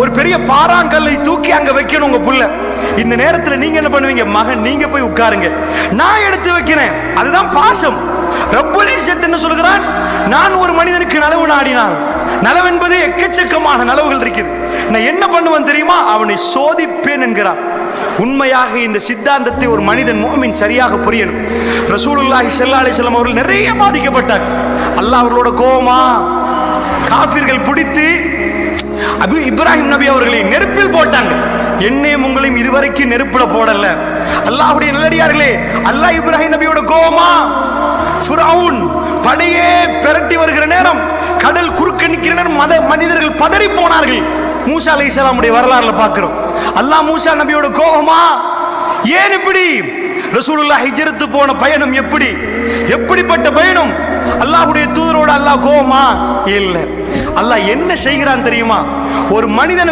ஒரு பெரிய பாறாங்கல்லை தூக்கி அங்க வைக்கணும் உங்க புள்ள. இந்த நேரத்துல நீங்க என்ன பண்ணுவீங்க? மகன் நீங்க போய் உட்காருங்க, நான் எடுத்து வைக்கிறேன். அதுதான் பாசம். ரப்பல் இஸ்ஸத் என்ன சொல்கிறான்? நான் ஒரு மனிதனுக்கு நலவு நாடினான். நலவு என்பது எக்கச்சக்கமான நலவுகள் இருக்குது. நான் என்ன பண்ணுவேன் தெரியுமா? அவனை சோதிப்பேன் என்கிறான். உண்மையாக இந்த சித்தாந்தத்தை ஒரு மனிதன் முஃமின் சரியாக புரியணும். ரசூலுல்லாஹி ஸல்லல்லாஹு அலைஹி வஸல்லம் அவர்கள் நிறைய பாதிக்கப்பட்டார். அல்லாஹ் அவர்களோட கோபமா காஃபிர்கள் பிடித்து இப்ராஹிம் நபி அவர்களை நெருப்பில் போட்டாங்க. என்னையும் உங்களையும் இதுவரைக்கும் நெருப்புல போடல. அல்லாஹ்வுடைய நல்லடியார்களே, அல்லாஹ் இப்ராஹிம் நபியோட கோபமா ஃபிரௌன் படையே பிரட்டி வருகிற நேரம், கடல் குறுக்க நிற்கிற நேரம் மனிதர்கள் பதறி போனார்கள். மூசா அலைஹிஸ்ஸலாமுடைய வரலாறுல பார்க்கிறோம். அல்லாஹ் மூசா நபியோட கோபமா? ஏன் இப்படி? ரசூலுல்லாஹ் ஹிஜ்ரத்து போன பயணம் எப்படிப்பட்ட பயணம்? அல்லாஹ்வுடைய தூதரோட அல்லாஹ் கோபமா? இல்ல. அல்லாஹ் என்ன செய்கிறான் தெரியுமா? ஒரு மனிதன்